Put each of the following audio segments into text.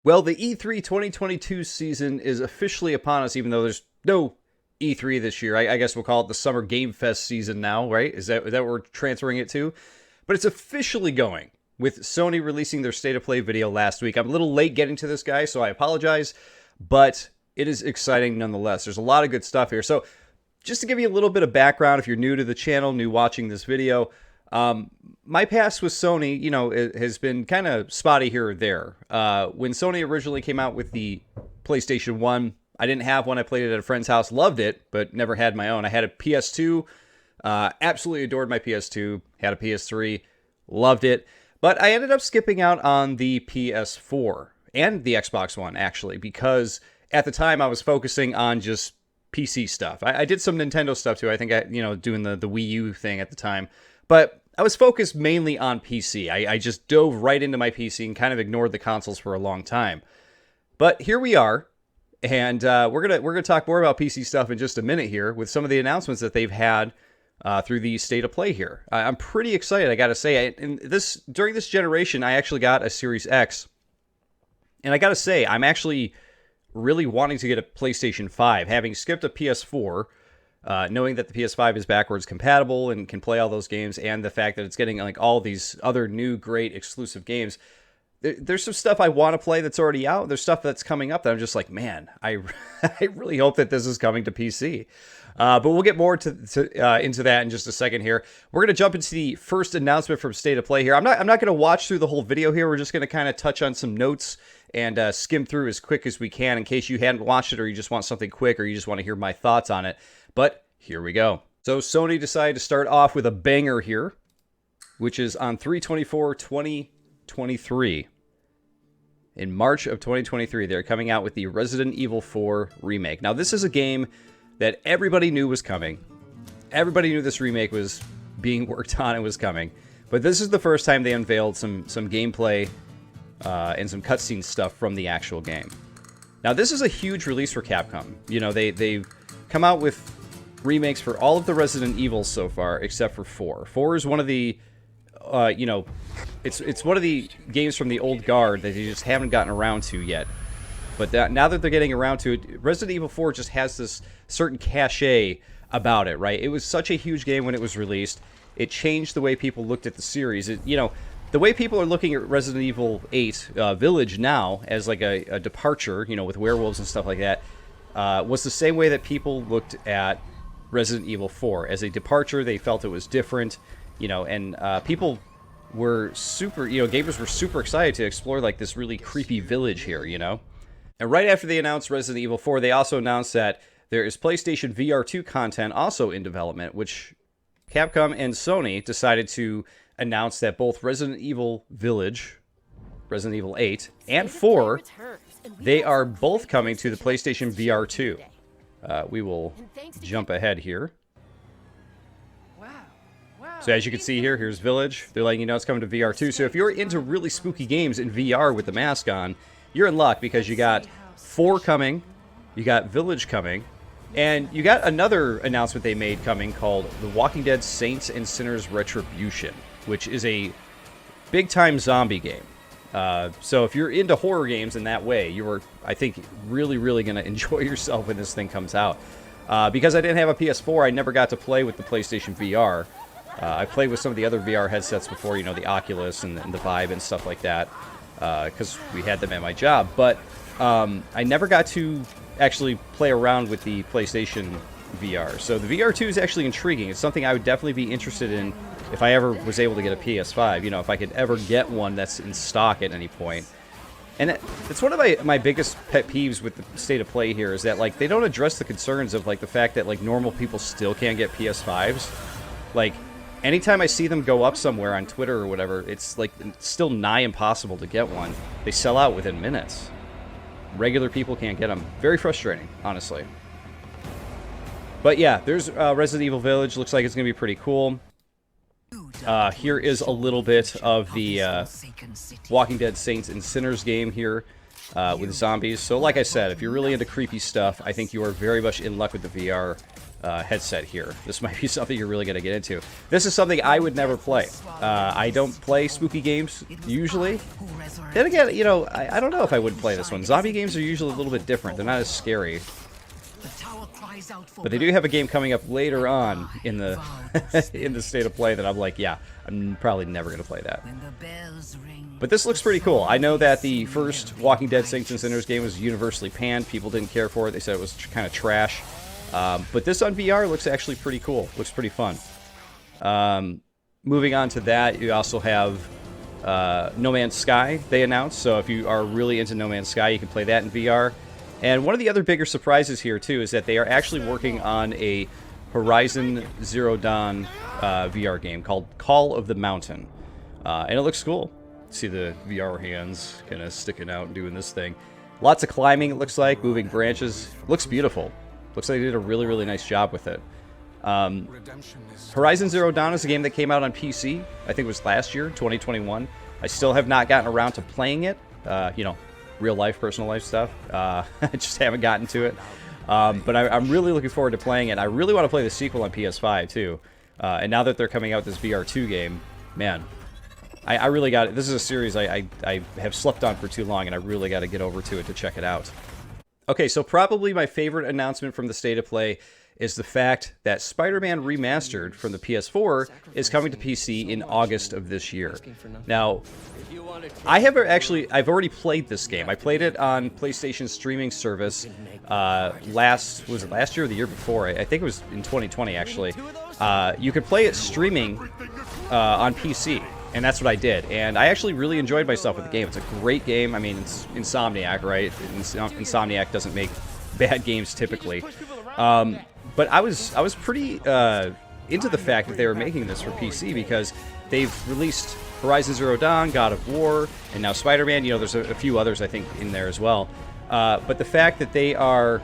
Well, the E3 2022 season is officially upon us, even though there's no E3 this year. I guess we'll call it the Summer Game Fest season now, right? Is that what we're transferring it to? But it's officially going, with Sony releasing their State of Play video last week. I'm a little late getting to this, guy, so I apologize, but it is exciting nonetheless. There's a lot of good stuff here. So just to give you a little bit of background, if you're new to the channel, new watching this video, my past with Sony, it has been kind of spotty here or there. When Sony originally came out with the PlayStation 1, I didn't have one. I played it at a friend's house, loved it, but never had my own. I had a PS2, absolutely adored my PS2, had a PS3, loved it, but I ended up skipping out on the PS4 and the Xbox One, actually, because at the time I was focusing on just PC stuff. I did some Nintendo stuff too. I think doing the Wii U thing at the time, but I was focused mainly on PC. I just dove right into my PC and kind of ignored the consoles for a long time. But here we are, and we're gonna talk more about PC stuff in just a minute here with some of the announcements that they've had through the State of Play here. I'm pretty excited, I gotta say. During this generation, I actually got a Series X, and I gotta say, I'm actually really wanting to get a PlayStation 5, having skipped a PS4. Knowing that the PS5 is backwards compatible and can play all those games, and the fact that it's getting like all these other new great exclusive games, there's some stuff I want to play that's already out. There's stuff that's coming up that I'm just like, man, I really hope that this is coming to PC. But we'll get more into that in just a second here. We're going to jump into the first announcement from State of Play here. I'm not going to watch through the whole video here. We're just going to kind of touch on some notes and skim through as quick as we can in case you hadn't watched it or you just want something quick or you just want to hear my thoughts on it. But here we go. So Sony decided to start off with a banger here, which is on 3/24/2023. In March of 2023, they're coming out with the Resident Evil 4 remake. Now, this is a game that everybody knew was coming. Everybody knew this remake was being worked on and was coming. But this is the first time they unveiled some gameplay and some cutscene stuff from the actual game. Now, this is a huge release for Capcom. They've come out with remakes for all of the Resident Evils so far, except for 4. 4 is one of the, it's one of the games from the old guard that they just haven't gotten around to yet. But now that they're getting around to it, Resident Evil 4 just has this certain cachet about it, right? It was such a huge game when it was released. It changed the way people looked at the series. The way people are looking at Resident Evil 8 Village now as like a departure, with werewolves and stuff like that, was the same way that people looked at Resident Evil 4 as a departure. They felt it was different, and people were super, gamers were super excited to explore like this really creepy village here, And right after they announced Resident Evil 4, they also announced that there is PlayStation VR2 content also in development, which Capcom and Sony decided to announce that both Resident Evil Village, Resident Evil 8, and 4, they are both coming to the PlayStation VR2. We will jump ahead here. So as you can see here, here's Village. They're letting you know it's coming to VR2. So if you're into really spooky games in VR with the mask on, you're in luck because you got 4 coming, you got Village coming, and you got another announcement they made coming called The Walking Dead Saints and Sinners Retribution, which is a big-time zombie game. So if you're into horror games in that way, you are, I think, really, really going to enjoy yourself when this thing comes out. Because I didn't have a PS4, I never got to play with the PlayStation VR. I played with some of the other VR headsets before, the Oculus and the Vive and stuff like that, because we had them at my job. But I never got to actually play around with the PlayStation VR. So the VR2 is actually intriguing. It's something I would definitely be interested in if I ever was able to get a PS5, if I could ever get one that's in stock at any point. And it's one of my biggest pet peeves with the State of Play here is that, like, they don't address the concerns of, like, the fact that, like, normal people still can't get PS5s. Like, anytime I see them go up somewhere on Twitter or whatever, it's, like, it's still nigh impossible to get one. They sell out within minutes. Regular people can't get them. Very frustrating, honestly. But yeah, there's Resident Evil Village. Looks like it's going to be pretty cool. Here is a little bit of the Walking Dead Saints and Sinners game here with zombies. So like I said, if you're really into creepy stuff, I think you are very much in luck with the VR. headset here. This might be something you're really going to get into. This is something I would never play. I don't play spooky games usually. Then again, you know, I don't know if I would play this one. Zombie games are usually a little bit different. They're not as scary. But they do have a game coming up later on in the in the state of play that I'm like, yeah, I'm probably never going to play that. But this looks pretty cool. I know that the first Walking Dead Saints and Sinners game was universally panned. People didn't care for it. They said it was kind of trash. But this on VR looks actually pretty cool. Looks pretty fun. Moving on to that, you also have No Man's Sky, they announced. So if you are really into No Man's Sky, you can play that in VR. And one of the other bigger surprises here, too, is that they are actually working on a Horizon Zero Dawn VR game called Call of the Mountain. And it looks cool. See the VR hands kind of sticking out and doing this thing. Lots of climbing, it looks like, moving branches. Looks beautiful. Looks like they did a really, really nice job with it. Horizon Zero Dawn is a game that came out on PC. I think it was last year, 2021. I still have not gotten around to playing it. You know, real life, personal life stuff. I just haven't gotten to it. But I'm really looking forward to playing it. I really want to play the sequel on PS5, too. And now that they're coming out with this VR2 game, man, I really got it. This is a series I have slept on for too long, and I really got to get over to it to check it out. Okay, so probably my favorite announcement from the State of Play is the fact that Spiderman Remastered from the PS4 is coming to PC in August of this year. Now, I've already played this game. I played it on PlayStation's streaming service was it last year or the year before? I think it was in 2020, actually. You could play it streaming on PC. And that's what I did. And I actually really enjoyed myself with the game. It's a great game. I mean, it's Insomniac, right? Insomniac doesn't make bad games typically. But I was pretty into the fact that they were making this for PC because they've released Horizon Zero Dawn, God of War, and now Spider-Man. You know, there's a few others, I think, in there as well. But the fact that they are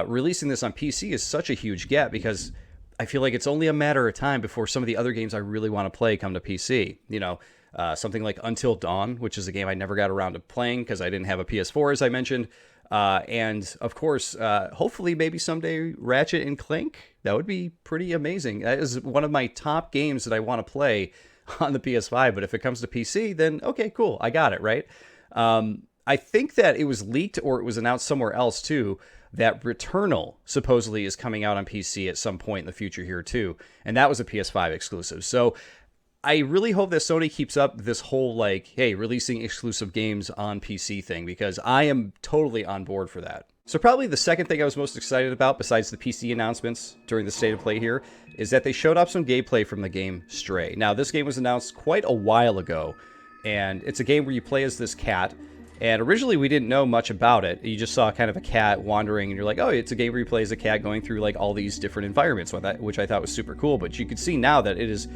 releasing this on PC is such a huge get because I feel like it's only a matter of time before some of the other games I really want to play come to PC. You know, something like Until Dawn, which is a game I never got around to playing because I didn't have a PS4, as I mentioned. And, of course, hopefully maybe someday Ratchet and Clank. That would be pretty amazing. That is one of my top games that I want to play on the PS5. But if it comes to PC, then, okay, cool. I got it, right? I think that it was leaked or it was announced somewhere else, too, that Returnal supposedly is coming out on PC at some point in the future here too, and that was a PS5 exclusive. So I really hope that Sony keeps up this whole like, hey, releasing exclusive games on PC thing, because I am totally on board for that. So probably the second thing I was most excited about, besides the PC announcements during the State of Play here, is that they showed off some gameplay from the game Stray. Now, this game was announced quite a while ago, and it's a game where you play as this cat. And originally, we didn't know much about it. You just saw kind of a cat wandering, and you're like, oh, it's a game where you play as a cat going through like all these different environments, which I thought was super cool. But you could see now that it is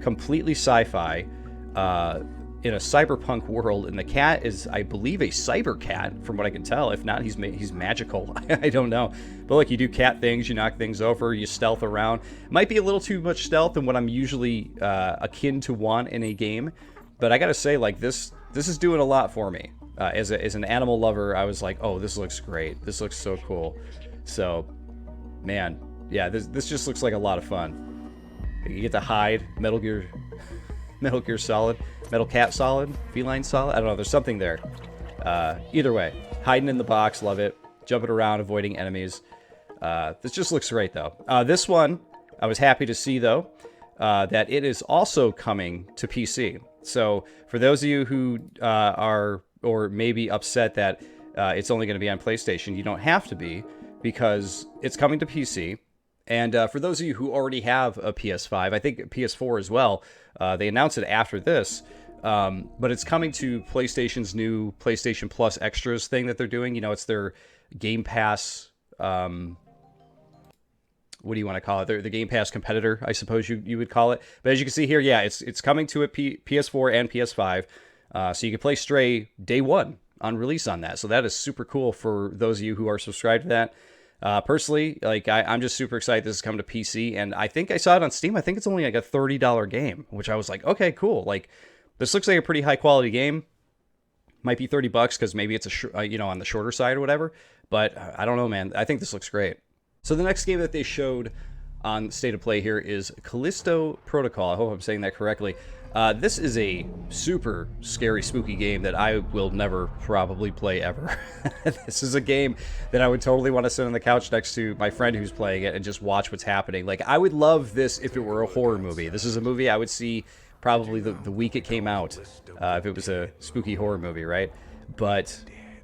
completely sci-fi in a cyberpunk world, and the cat is, I believe, a cyber cat, from what I can tell. If not, he's magical. I don't know. But look, you do cat things, you knock things over, you stealth around. Might be a little too much stealth than what I'm usually akin to want in a game. But I gotta say, like, this is doing a lot for me. As an animal lover, I was like, oh, this looks great. This looks so cool. So, man, yeah, this just looks like a lot of fun. You get to hide. Metal Gear Solid, Metal Cat Solid, Feline Solid. I don't know. There's something there. Either way, hiding in the box, love it. Jumping around, avoiding enemies. This just looks great, though. This one, I was happy to see, though, that it is also coming to PC. So, for those of you who are or maybe upset that it's only going to be on PlayStation, you don't have to be, because it's coming to PC. And for those of you who already have a PS5, I think PS4 as well, they announced it after this, but it's coming to PlayStation's new PlayStation Plus Extras thing that they're doing. You know, it's their Game Pass, what do you want to call it? The Game Pass competitor, I suppose you would call it. But as you can see here, yeah, it's coming to a PS4 and PS5. So you can play Stray day one on release on that. So that is super cool for those of you who are subscribed to that. Personally, like I'm just super excited this is coming to PC, and I think I saw it on Steam. I think it's only like a $30 game, which I was like, okay, cool. Like this looks like a pretty high quality game. Might be $30 because maybe it's on the shorter side or whatever. But I don't know, man. I think this looks great. So the next game that they showed on State of Play here is Callisto Protocol. I hope I'm saying that correctly. This is a super scary, spooky game that I will never probably play ever. This is a game that I would totally want to sit on the couch next to my friend who's playing it and just watch what's happening. Like, I would love this if it were a horror movie. This is a movie I would see probably the week it came out, if it was a spooky horror movie, right? But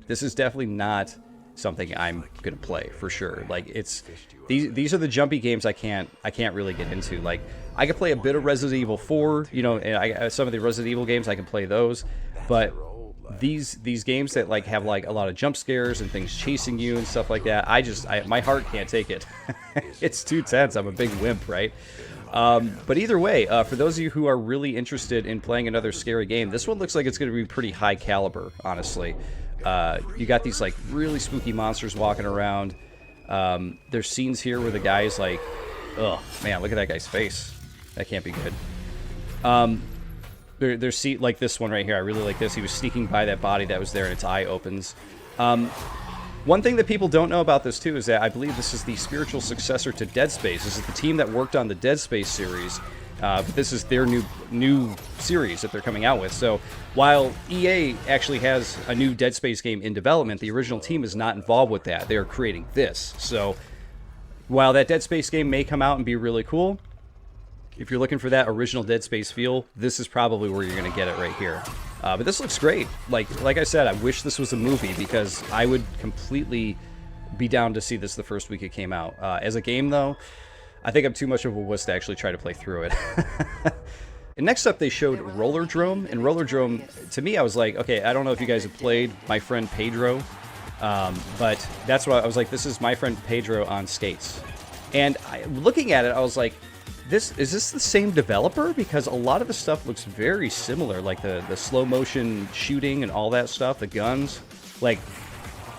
this is definitely not something I'm gonna play for sure. Like, it's these are the jumpy games I can't really get into. Like, I could play a bit of Resident Evil 4, you know, and some of the Resident Evil games I can play those, but these games that like have like a lot of jump scares and things chasing you and stuff like that, my heart can't take it. It's too tense. I'm a big wimp, right? But either way, for those of you who are really interested in playing another scary game, this one looks like it's going to be pretty high caliber, honestly. You got these like really spooky monsters walking around. There's scenes here where the guy's like, oh man, look at that guy's face. That can't be good. There's like this one right here. I really like this. He was sneaking by that body that was there and its eye opens. One thing that people don't know about this too is that I believe this is the spiritual successor to Dead Space. This is the team that worked on the Dead Space series. But this is their new series that they're coming out with. So while EA actually has a new Dead Space game in development, the original team is not involved with that. They are creating this. So while that Dead Space game may come out and be really cool, if you're looking for that original Dead Space feel, this is probably where you're going to get it right here. But this looks great. Like I said, I wish this was a movie because I would completely be down to see this the first week it came out. As a game, though, I think I'm too much of a wuss to actually try to play through it. And next up, they showed Rollerdrome. And Rollerdrome, to me, I was like, okay, I don't know if you guys have played My Friend Pedro, but that's what I was like, this is My Friend Pedro on skates. And looking at it, I was like, is this the same developer? Because a lot of the stuff looks very similar, like the slow motion shooting and all that stuff, the guns. Like,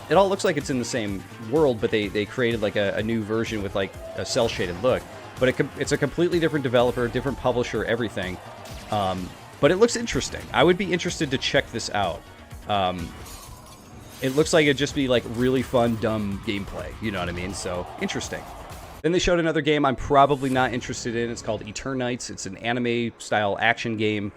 it all looks like it's in the same world, but they created like a new version with like a cel-shaded look. But it's a completely different developer, different publisher, everything. But it looks interesting. I would be interested to check this out. It looks like it'd just be like really fun, dumb gameplay. You know what I mean? So, interesting. Then they showed another game I'm probably not interested in. It's called Eternights. It's an anime-style action game,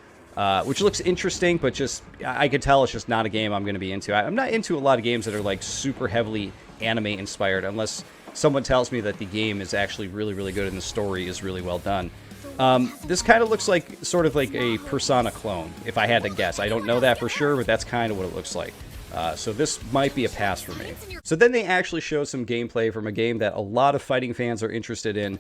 which looks interesting, but just I could tell it's just not a game I'm going to be into. I'm not into a lot of games that are like super heavily anime-inspired, unless someone tells me that the game is actually really, really good and the story is really well done. This kind of looks like sort of like a Persona clone, if I had to guess. I don't know that for sure, but that's kind of what it looks like. So this might be a pass for me. So then they actually showed some gameplay from a game that a lot of fighting fans are interested in,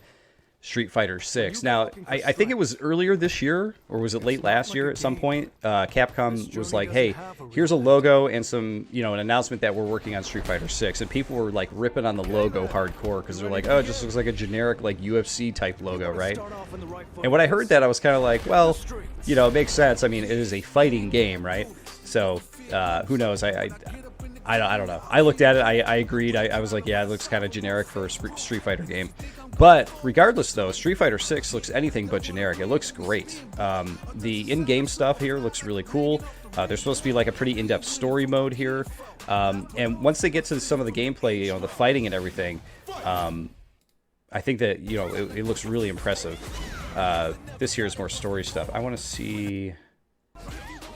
Street Fighter 6. Now, I think it was earlier this year, or was it late last year at some point, Capcom was like, hey, here's a logo and some, you know, an announcement that we're working on Street Fighter 6. And people were like ripping on the logo hardcore because they're like, oh, it just looks like a generic like UFC type logo, right? And when I heard that, I was kind of like, well, you know, it makes sense. I mean, it is a fighting game, right? So, who knows? I don't know. I looked at it. I agreed. I was like, yeah, it looks kind of generic for a Street Fighter game. But regardless, though, Street Fighter 6 looks anything but generic. It looks great. The in-game stuff here looks really cool. There's supposed to be like a pretty in-depth story mode here. And once they get to some of the gameplay, you know, the fighting and everything, I think that, you know, it looks really impressive. This here is more story stuff. I want to see...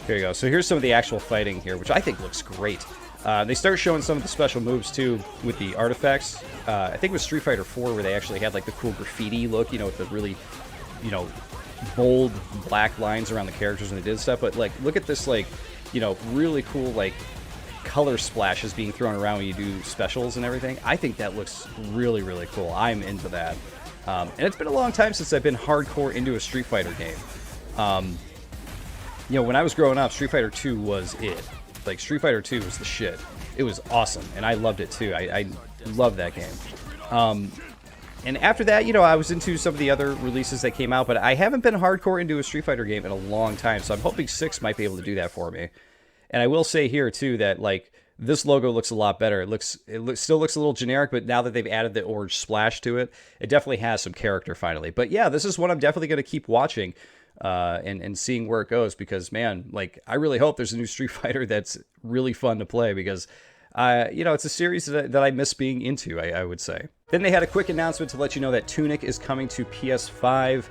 Here you go. So here's some of the actual fighting here, which I think looks great. They start showing some of the special moves, too, with the artifacts. I think it was Street Fighter 4 where they actually had, like, the cool graffiti look, you know, with the really, you know, bold black lines around the characters when they did stuff. But, like, look at this, like, you know, really cool, like, color splashes being thrown around when you do specials and everything. I think that looks really, really cool. I'm into that. And it's been a long time since I've been hardcore into a Street Fighter game. You know, when I was growing up, Street Fighter 2 was it. Like, Street Fighter 2 was the shit. It was awesome, and I loved it too. I loved that game. And after that, you know, I was into some of the other releases that came out, but I haven't been hardcore into a Street Fighter game in a long time, so I'm hoping 6 might be able to do that for me. And I will say here, too, that, like, this logo looks a lot better. It still looks a little generic, but now that they've added the orange splash to it, it definitely has some character finally. But yeah, this is one I'm definitely going to keep watching. And seeing where it goes, because man, like, I really hope there's a new Street Fighter that's really fun to play, because you know, it's a series that I miss being into, I would say. Then they had a quick announcement to let you know that Tunic is coming to PS5,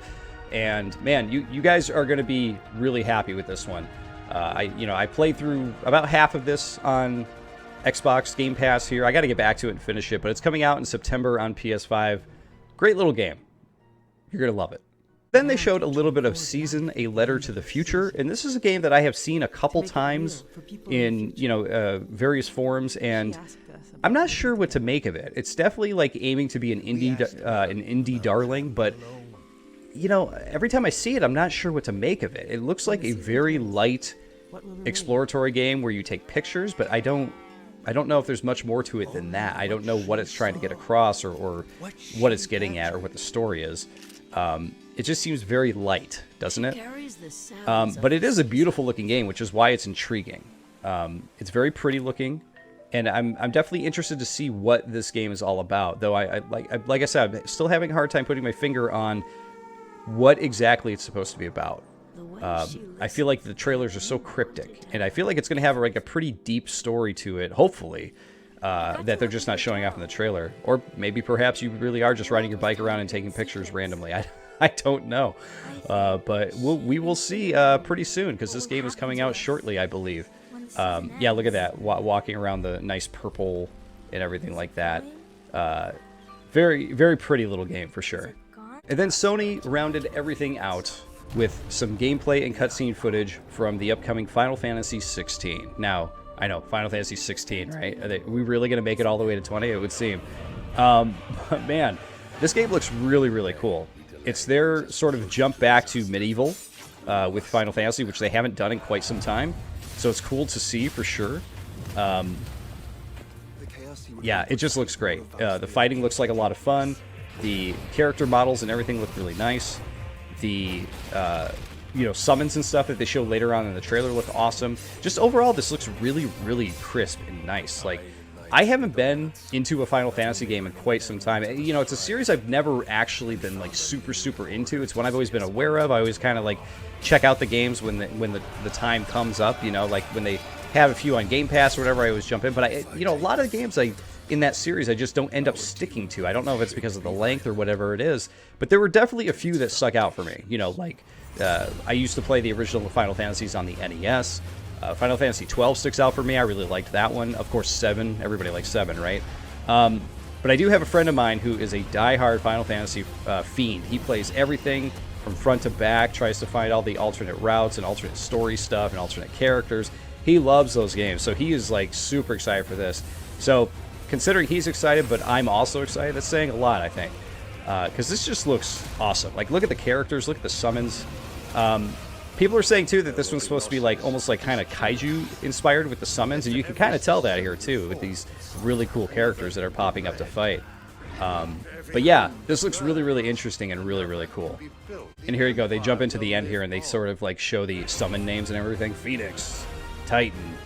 and man, you guys are going to be really happy with this one. I played through about half of this on Xbox Game Pass here. I got to get back to it and finish it, but it's coming out in September on PS5. Great little game. You're going to love it. Then they showed a little bit of Season, A Letter to the Future, and this is a game that I have seen a couple times in, various forums, and I'm not sure what to make of it. It's definitely like aiming to be an indie darling, but every time I see it, I'm not sure what to make of it. It looks like a very light exploratory game where you take pictures, but I don't know if there's much more to it than that. I don't know what it's trying to get across or what it's getting at or what the story is. It just seems very light, doesn't it? But it is a beautiful looking game, which is why it's intriguing. It's very pretty looking, and I'm definitely interested to see what this game is all about. Though like I said, I'm still having a hard time putting my finger on what exactly it's supposed to be about. I feel like the trailers are so cryptic, and I feel like it's going to have like a pretty deep story to it, hopefully, that they're just not showing off in the trailer. Or maybe perhaps you really are just riding your bike around and taking pictures randomly. I don't know. But we will see pretty soon, because this game is coming out shortly, I believe. Yeah, look at that, walking around the nice purple and everything like that. Very, very pretty little game for sure. And then Sony rounded everything out with some gameplay and cutscene footage from the upcoming Final Fantasy 16. Now, I know, Final Fantasy 16, right? Are we really going to make it all the way to 20? It would seem. But man, this game looks really, really cool. It's their sort of jump back to medieval with Final Fantasy, which they haven't done in quite some time. So it's cool to see for sure. Yeah, it just looks great. The fighting looks like a lot of fun. The character models and everything look really nice. The summons and stuff that they show later on in the trailer look awesome. Just overall, this looks really, really crisp and nice. Like, I haven't been into a Final Fantasy game in quite some time. It's a series I've never actually been like super, super into. It's one I've always been aware of. I always kind of like check out the games when the time comes up. Like when they have a few on Game Pass or whatever, I always jump in. But a lot of the games in that series I just don't end up sticking to. I don't know if it's because of the length or whatever it is, but there were definitely a few that stuck out for me. I used to play the original Final Fantasies on the NES. Final Fantasy 12 sticks out for me. I really liked that one. Of course, 7. Everybody likes 7, right? But I do have a friend of mine who is a die-hard Final Fantasy fiend. He plays everything from front to back, tries to find all the alternate routes and alternate story stuff and alternate characters. He loves those games, so he is like super excited for this. So considering he's excited, but I'm also excited, that's saying a lot, I think. Because this just looks awesome. Like, look at the characters, look at the summons. People are saying, too, that this one's supposed to be, like, almost like kind of kaiju-inspired with the summons, and you can kind of tell that here, too, with these really cool characters that are popping up to fight. But yeah, this looks really, really interesting and really, really cool. And here you go, they jump into the end here, and they sort of, like, show the summon names and everything. Phoenix, Titan.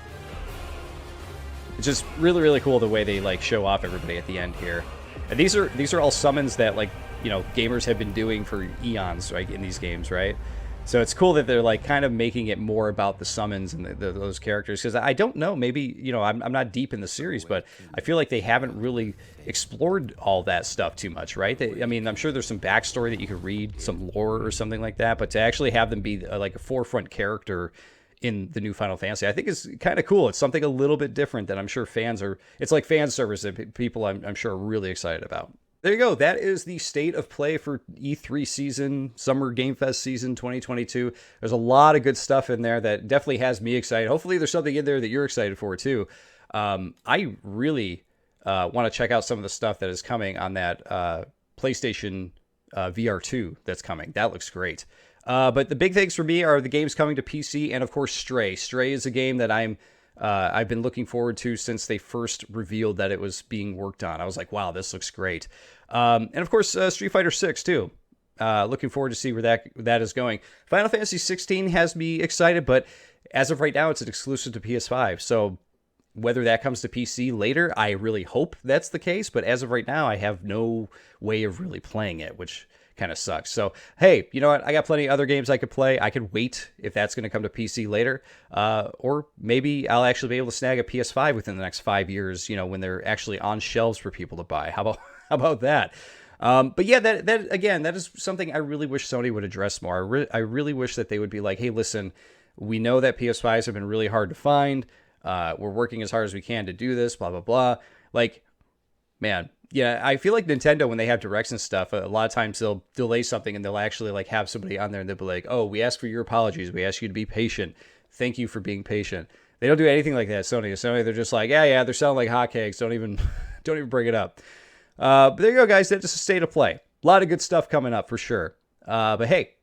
It's just really, really cool the way they, like, show off everybody at the end here. And these are all summons that, like, gamers have been doing for eons, right, in these games, right? So it's cool that they're, like, kind of making it more about the summons and those characters. Because I don't know, maybe, I'm not deep in the series, but I feel like they haven't really explored all that stuff too much, right? I'm sure there's some backstory that you could read, some lore or something like that, but to actually have them be, like, a forefront character in the new Final Fantasy, I think is kind of cool. It's something a little bit different that I'm sure it's like fan service that people I'm sure are really excited about. There you go. That is the state of play for E3 season, Summer Game Fest season 2022. There's a lot of good stuff in there that definitely has me excited. Hopefully there's something in there that you're excited for too. I really want to check out some of the stuff that is coming on that PlayStation VR2 that's coming. That looks great. But the big things for me are the games coming to PC and, of course, Stray. Stray is a game that I've been looking forward to since they first revealed that it was being worked on. I was like, wow, this looks great. And, of course, Street Fighter 6, too. Looking forward to see where that is going. Final Fantasy 16 has me excited, but as of right now, it's an exclusive to PS5. So whether that comes to PC later, I really hope that's the case. But as of right now, I have no way of really playing it, which kind of sucks. So, hey, you know what? I got plenty of other games I could play. I could wait if that's going to come to PC later. Or maybe I'll actually be able to snag a PS5 within the next 5 years, you know, when they're actually on shelves for people to buy. How about that? But yeah, that again, that is something I really wish Sony would address more. I really wish that they would be like, hey, listen, we know that PS5s have been really hard to find. We're working as hard as we can to do this, blah, blah, blah. Like, man, yeah, I feel like Nintendo, when they have directs and stuff, a lot of times they'll delay something and they'll actually like have somebody on there and they'll be like, oh, we ask for your apologies. We ask you to be patient. Thank you for being patient. They don't do anything like that, Sony, they're just like, yeah, they're selling like hotcakes. Don't even bring it up. But there you go, guys. That's just a state of play. A lot of good stuff coming up for sure. But hey,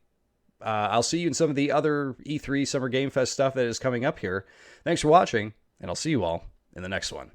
I'll see you in some of the other E3 Summer Game Fest stuff that is coming up here. Thanks for watching, and I'll see you all in the next one.